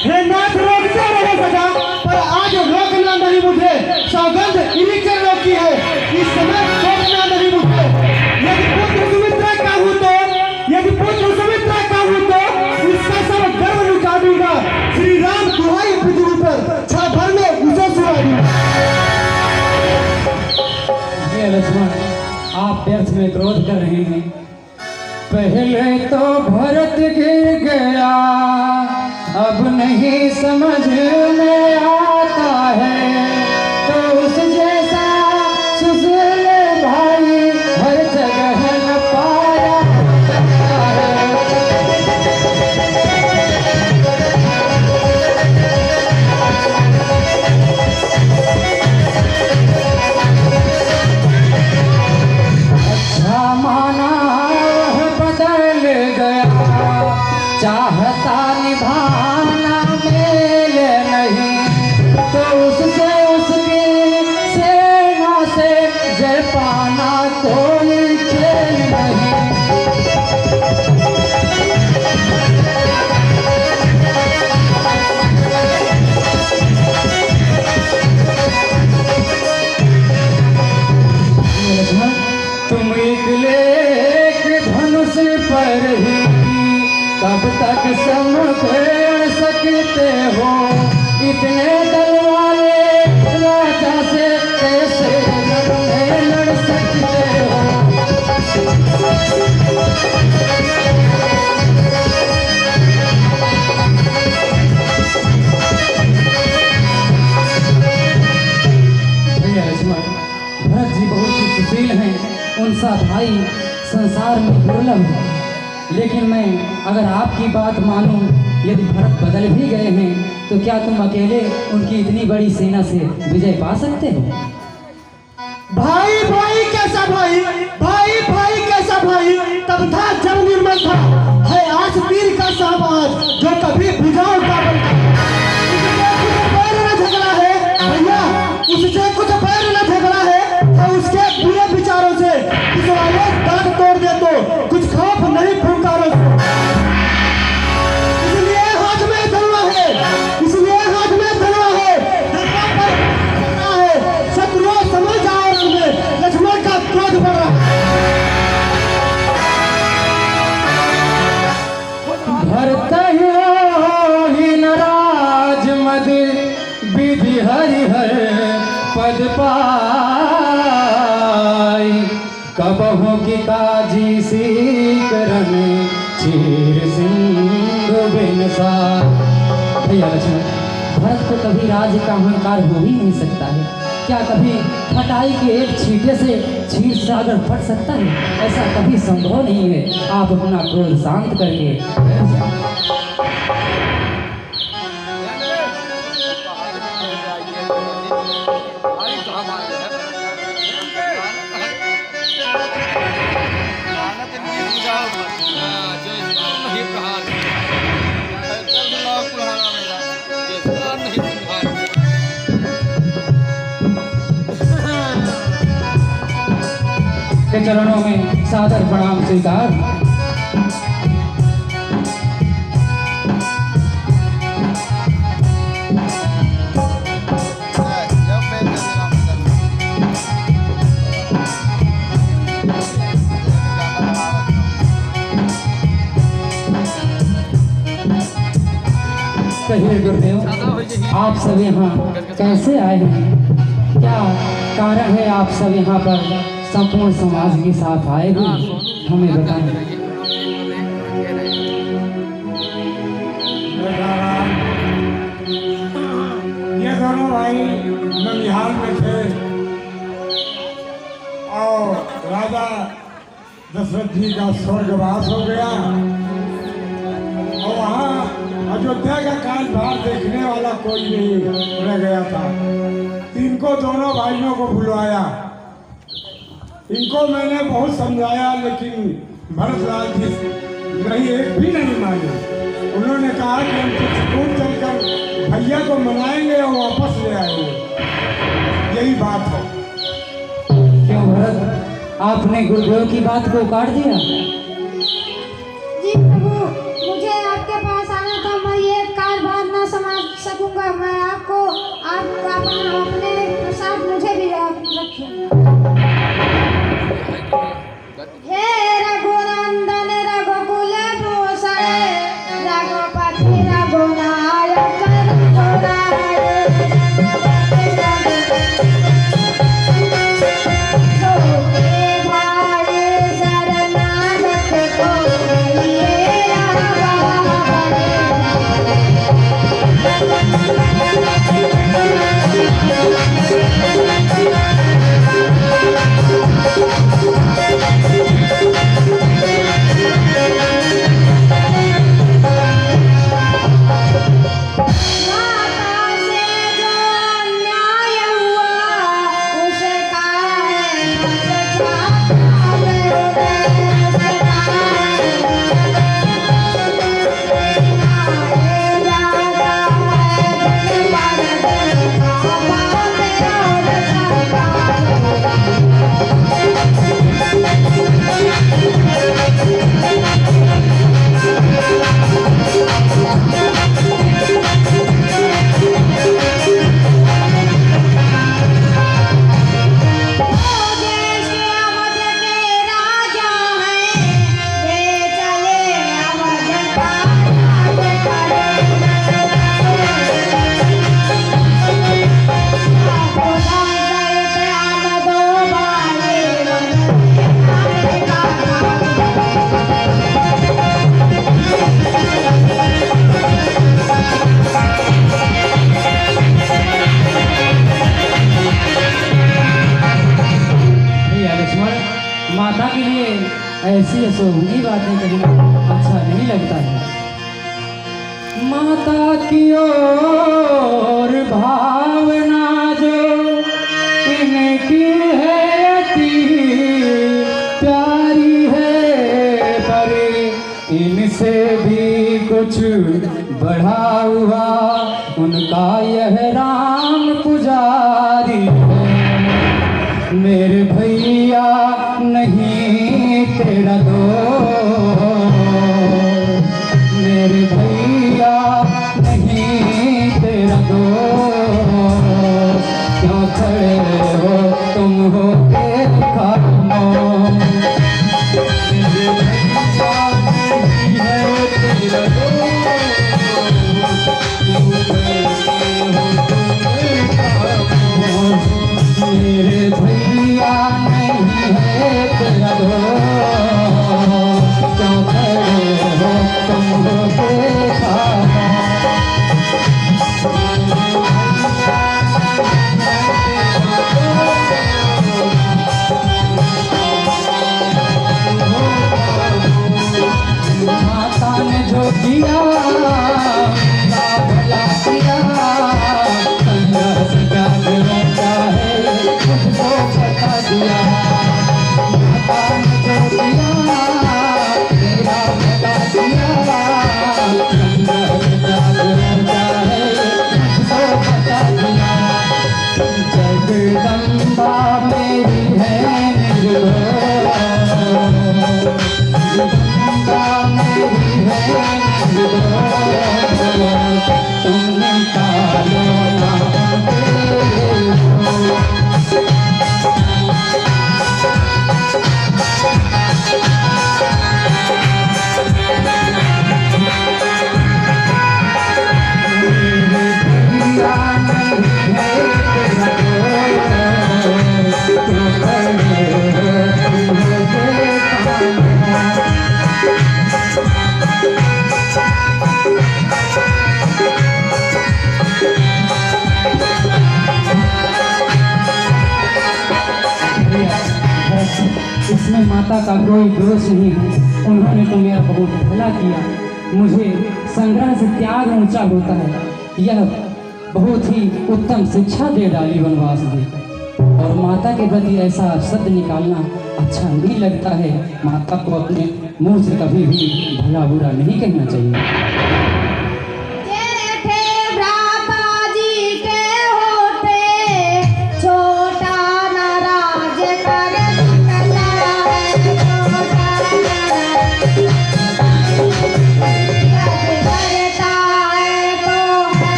हे नाथ रोकते रहे सदा, पर आज रोकना नहीं मुझे, सौगंध इन्हीं चरणों की है, इस समय रोकना नहीं मुझे। यदि पुत्र सुमित्रा का हूँ तो, यदि पुत्र सुमित्रा का हूँ तो इसका सब गर्व लुटा दूंगा। श्री राम दुहाई पृथ्वी पर क्षण भर में उसे सुना दूंगा। लक्ष्मण, आप व्यर्थ में क्रोध कर रहे हैं। पहले तो भरत गिर गया, अब नहीं समझ में आता है, तो उस जैसा सुशील भाई हर जगह न पाया जाता है। अच्छा माना बदल गया, चाहता निभाना मेल नहीं, तो उससे उसकी सेना से जय पाना कोई खेल नहीं। तुम एक धनुष पर ही कब तक समझ सकते हो, इतने दल वाले राजा से कैसे लड़ सकते हो। भैया लक्ष्मण, भरत जी बहुत ही सुशील हैं, उनसा भाई संसार में दुर्लभ है। लेकिन मैं अगर आपकी बात मानूं, यदि भरत बदल भी गए हैं तो क्या तुम अकेले उनकी इतनी बड़ी सेना से विजय पा सकते हो? भाई भाई कैसा भाई, भाई भाई कैसा भाई, तब था जब निर्मल था, है आज वीर का साबाज जो कभी बुझाओ का बनता। उससे कुछ बैर न झगड़ा है भैया, उससे कुछ बैर न झगड़ा है, तो उसके बुरे विचारों से कुछ वाले दांत तोड़ दे तो कुछ खौफ नहीं फुंकारों से। इसलिए हाथ में धनुआ है, इसलिए हाथ में धनुआ है, शत्रुओं समझ जाओ रण में लक्ष्मण का क्रोध बढ़ रहा है। भरत ही नाराज मद विधि हरिहर पद पाई, कबहु की काजी सी करन चीर सिंधु बिनसा। भैया लक्ष्मण, भरत को कभी राज्य का अहंकार हो ही नहीं सकता है। क्या कभी खटाई के एक छींटे से क्षीर सागर फट सकता है? ऐसा कभी संभव नहीं है। आप अपना क्रोध शांत करके के चरणों में सादर प्रणाम स्वीकार। कहिए गुरुदेव, आप सब यहाँ कैसे आए हैं? क्या कारण है आप सब यहाँ पर संपूर्ण समाज के साथ आए हुए? हमें बताएं। ये दोनों भाई ननिहाल में थे और राजा दशरथ जी का स्वर्गवास हो गया और वहाँ अयोध्या का कालभार देखने वाला कोई नहीं रह गया था। इनको दोनों भाइयों को बुलवाया, इनको मैंने बहुत समझाया, लेकिन भरतलाल जी नहीं, एक भी नहीं माने। उन्होंने कहा कि हम सुकून चलकर भैया को मनाएंगे और वापस ले आएंगे, यही बात है। क्यों भरत, आपने गुरुदेव की बात को काट दिया? जी प्रभु, मुझे आपके पास आना था, मैं ये कालबार न अपने प्रसाद मुझे भी रखे। हे रघुनंदन रघुकुल भूषण रघुपति रघुनायक रघुराय। छोटे भाई शरणागत को लिए राघव माता से जो अन्याय हुआ उसका है पश्चाताप देश के अवध के राजा हैं वे चले अवध का राज करे। खुदा सहित हम दो बाले भैया लक्ष्मण, माता के लिए ऐसी अशोभनीय बातें कहना अच्छा नहीं लगता है। माता की ओर भावना जो इनकी है अति प्यारी है, पर इनसे भी कुछ बढ़ा हुआ उनका यह राम पुजारी है। मेरे भैया नहीं तेरा दो, मेरे भैया नहीं तेरा दो, क्यों खड़े हो तुम हो के खामोश। मेरे भैया नहीं है तेरा दो, क्यों खड़े हो तुम खामोश। मेरे भैया नहीं है तेरा दो, क्यों खड़े हो तुम हो देखा। माता ने जो किया मेरा भला किया, संघर्ष क्या होता है मुझको बता दिया। माता ने जो किया मेरा भला किया, संघर्ष क्या होता है मुझको बता दिया। जगदम्बा मेरी है निर्भय, जगदम्बा मेरी है निर्भय, तुम निकालो ना तेरे हो। इसमें माता का कोई दोष नहीं है। उन्होंने तो मेरा बहुत भला किया। मुझे संग्रह से त्याग ऊंचा होता है, यह बहुत ही उत्तम शिक्षा दे डाली वनवास देकर। और माता के प्रति ऐसा शब्द निकालना अच्छा नहीं लगता है। माता को अपने मुंह से कभी भी भला बुरा नहीं कहना चाहिए।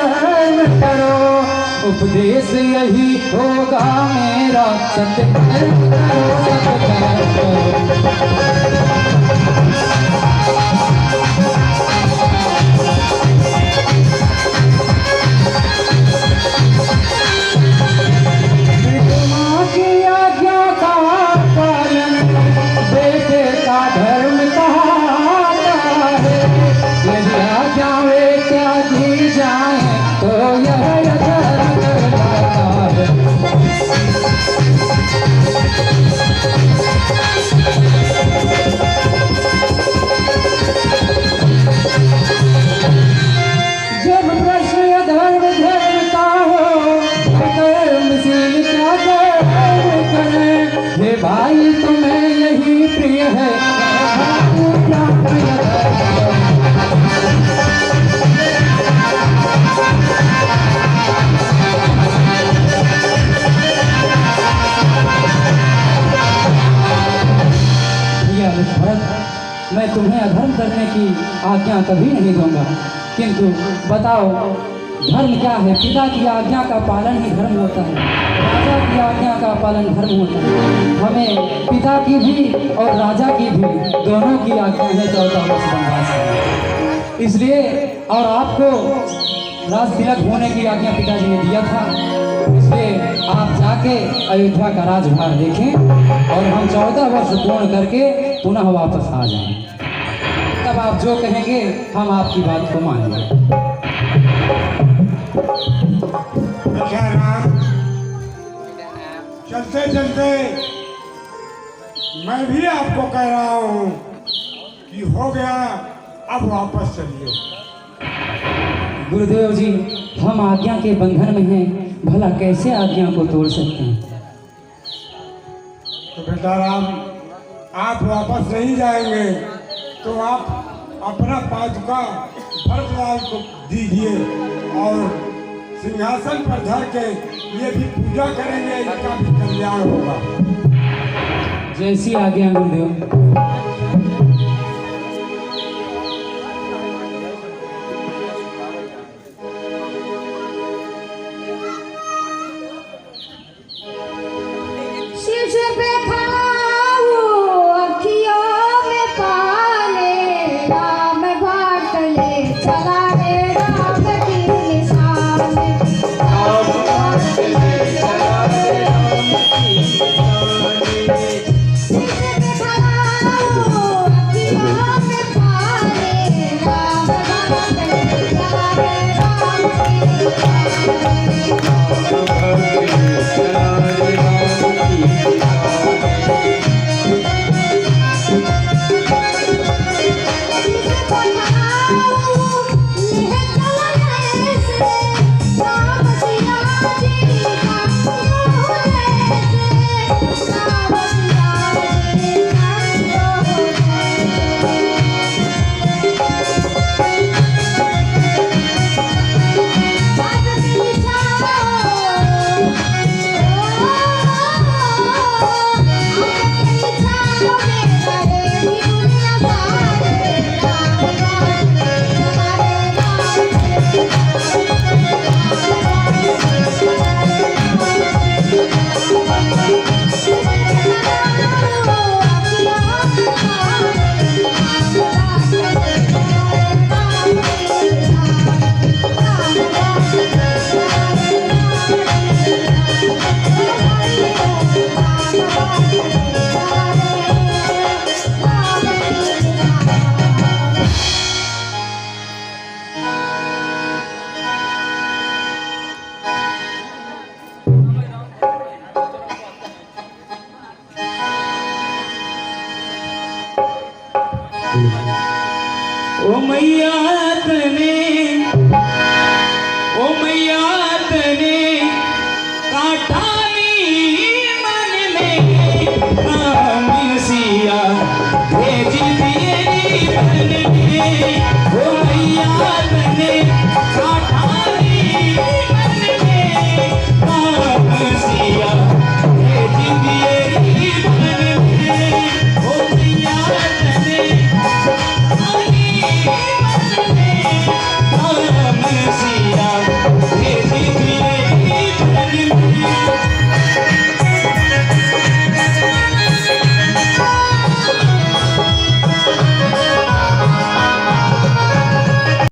धर्म करो, उपदेश यही होगा मेरा, सत्कर्म करो, सत्कर्म करो। माँ की आज्ञा का पालन बेटे का धर्म कहलाता है, यदि आज्ञाएं त्यागी जाएं तो यह धर्म कहलाता है। जब प्रश्न धर्म धर्म का हो, कर्मशील क्या कर्म करें, हे भाई तुम्हें यही प्रिय है, क्या प्रिय भरत, मैं तुम्हें अधर्म करने की आज्ञा कभी नहीं दूंगा, किंतु बताओ धर्म क्या है? पिता की आज्ञा का पालन ही धर्म होता है, राजा की आज्ञा का पालन धर्म होता है। हमें पिता की भी और राजा की भी दोनों की आज्ञा है 14 वर्ष वनवास है, इसलिए और आपको राज तिलक होने की आज्ञा पिताजी ने दिया था, इसलिए आप जाके अयोध्या का राजभार देखें और हम 14 वर्ष पूर्ण करके पुनः वापस आ जाएं। तब आप जो कहेंगे हम आपकी बात को मानेंगे। अच्छा राम, चलते चलते मैं भी आपको कह रहा हूँ कि हो गया, अब वापस चलिए। गुरुदेव जी, हम आज्ञा के बंधन में हैं, भला कैसे आज्ञा को तोड़ सकते हैं? तो बेटा राम, आप वापस नहीं जाएंगे तो आप अपना पादुका भरतलाल को दीजिए और सिंहासन पर धर के ये भी पूजा करेंगे, इनका भी कल्याण होगा। जैसी आज्ञा गुरुदेव। शीश पे खाओ अखियों में पाले, राम बाट ले चला रे राम की निशान, राम बाट ले चला रे राम की निशान। शीश पे खाओ अखियों में पाले, राम बाट ले चला रे राम की ओ मैया तने काटा